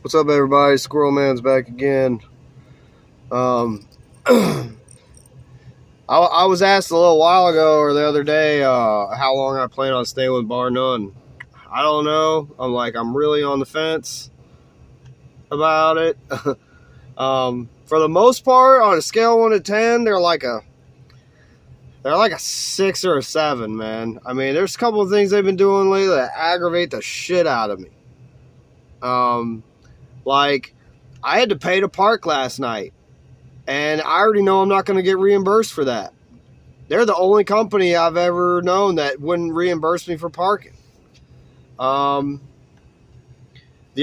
What's up, everybody? Squirrel Man's back again. I was asked a little while ago or the other day how long I plan on staying with Bar None. I don't know. I'm really on the fence about it. For the most part, on a scale of 1 to 10, they're like a 6 or a 7, man. I mean, there's a couple of things they've been doing lately that aggravate the shit out of me. Like, I had to pay to park last night, and I already know I'm not going to get reimbursed for that. They're the only company I've ever known that wouldn't reimburse me for parking. The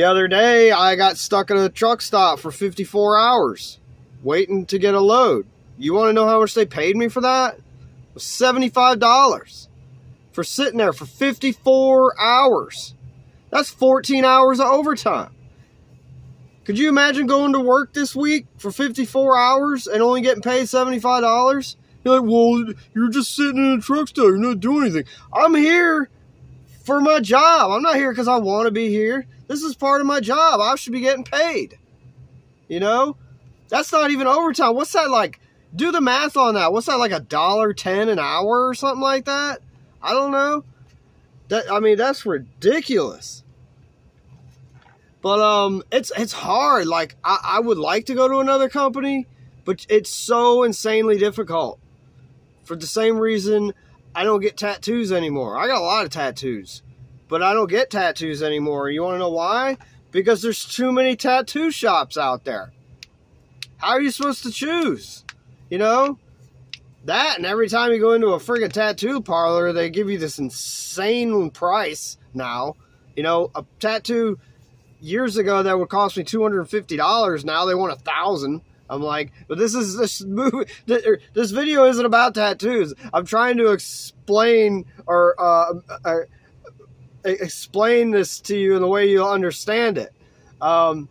other day, I got stuck at a truck stop for 54 hours waiting to get a load. You want to know how much they paid me for that? It was $75 for sitting there for 54 hours. That's 14 hours of overtime. Could you imagine going to work this week for 54 hours and only getting paid $75? You're like, well, you're just sitting in a truck stop. You're not doing anything. I'm here for my job. I'm not here because I want to be here. This is part of my job. I should be getting paid. You know? That's not even overtime. What's that like? Do the math on that. What's that, like $1.10 an hour or something like that? I don't know. That's ridiculous. But it's hard. Like, I would like to go to another company, but it's so insanely difficult. For the same reason I don't get tattoos anymore. I got a lot of tattoos, but I don't get tattoos anymore. You want to know why? Because there's too many tattoo shops out there. How are you supposed to choose? You know? That, and every time you go into a friggin' tattoo parlor, they give you this insane price now. You know, a tattoo years ago that would cost me $250. Now they want $1,000. I'm like, but this video isn't about tattoos. I'm trying to explain explain this to you in the way you'll understand it. The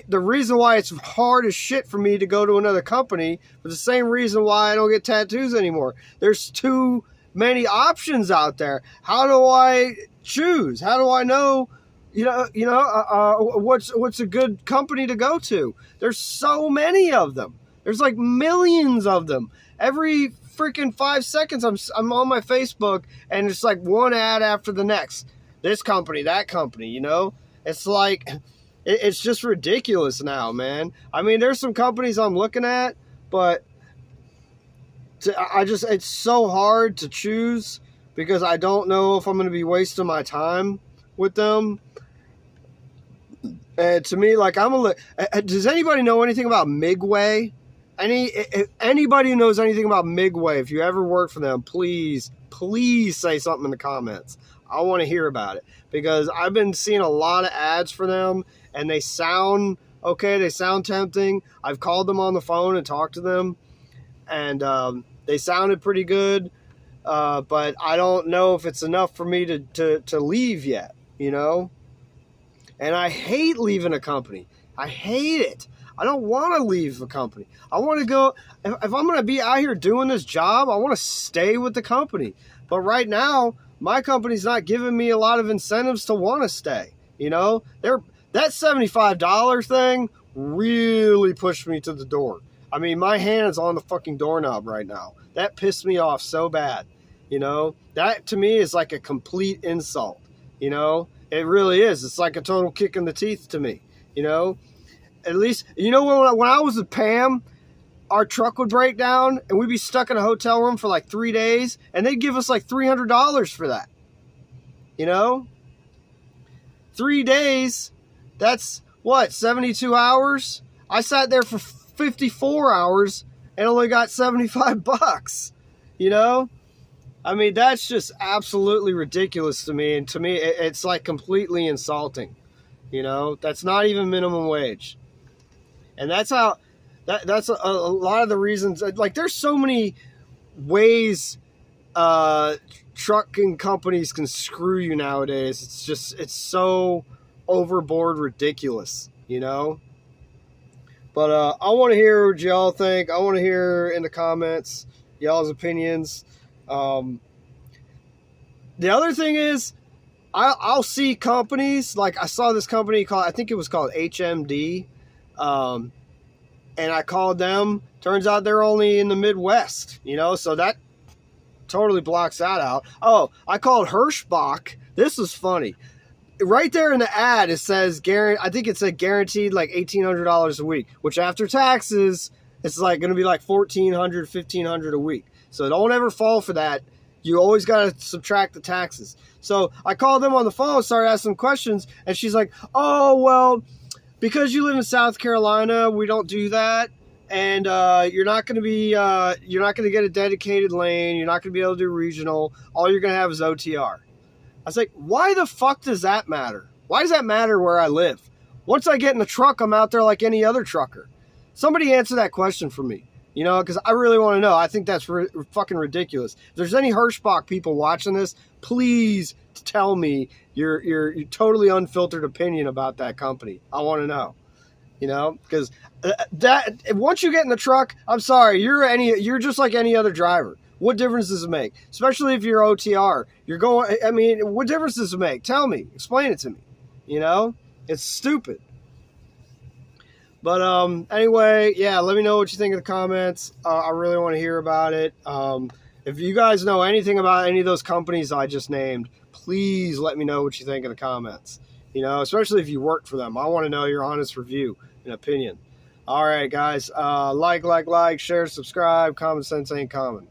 reason why it's hard as shit for me to go to another company is the same reason why I don't get tattoos anymore. There's too many options out there. How do I choose? How do I know? What's a good company to go to? There's so many of them. There's like millions of them. Every freaking 5 seconds, I'm on my Facebook, and it's like one ad after the next. This company, that company, you know? It's like, it's just ridiculous now, man. I mean, there's some companies I'm looking at, but it's so hard to choose because I don't know if I'm going to be wasting my time with them. And to me, like, does anybody know anything about Migway? Anybody who knows anything about Migway, if you ever work for them, please say something in the comments. I want to hear about it because I've been seeing a lot of ads for them, and they sound okay. They sound tempting. I've called them on the phone and talked to them, and they sounded pretty good. But I don't know if it's enough for me to leave yet, you know? And I hate leaving a company. I hate it. I don't want to leave a company. I want to go, if I'm going to be out here doing this job, I want to stay with the company. But right now, my company's not giving me a lot of incentives to want to stay. You know, that $75 thing really pushed me to the door. I mean, my hand's on the fucking doorknob right now. That pissed me off so bad. You know, that to me is like a complete insult. You know, it really is. It's like a total kick in the teeth to me. You know, at least, you know, when I was with Pam, our truck would break down and we'd be stuck in a hotel room for like 3 days, and they'd give us like $300 for that. You know, 3 days, that's what, 72 hours? I sat there for 54 hours and only got $75, you know? I mean, that's just absolutely ridiculous to me. And to me, it's like completely insulting, you know? That's not even minimum wage. And that's how, that's a lot of the reasons, like there's so many ways trucking companies can screw you nowadays. It's so overboard ridiculous, you know? But I want to hear what y'all think. I want to hear in the comments y'all's opinions. The other thing is, I'll see companies, like I saw this company called, I think it was called HMD, and I called them. Turns out they're only in the Midwest, you know, so that totally blocks that out. Oh, I called Hirschbach. This is funny. Right there in the ad, it says, I think it said guaranteed like $1,800 a week, which after taxes, it's like going to be like $1,400, $1,500 a week. So don't ever fall for that. You always got to subtract the taxes. So I called them on the phone, started asking questions, and she's like, oh, well, because you live in South Carolina, we don't do that. And you're not going to get a dedicated lane. You're not going to be able to do regional. All you're going to have is OTR. I was like, why the fuck does that matter? Why does that matter where I live? Once I get in the truck, I'm out there like any other trucker. Somebody answer that question for me, you know, because I really want to know. I think that's fucking ridiculous. If there's any Hirschbach people watching this, please tell me your totally unfiltered opinion about that company. I want to know, you know, because that once you get in the truck, I'm sorry, you're just like any other driver. What difference does it make? Especially if you're OTR. You're going, I mean, what difference does it make? Tell me. Explain it to me. You know? It's stupid. But anyway, yeah, let me know what you think in the comments. I really want to hear about it. If you guys know anything about any of those companies I just named, please let me know what you think in the comments. You know, especially if you work for them. I want to know your honest review and opinion. All right, guys. Like, share, subscribe. Common sense ain't common.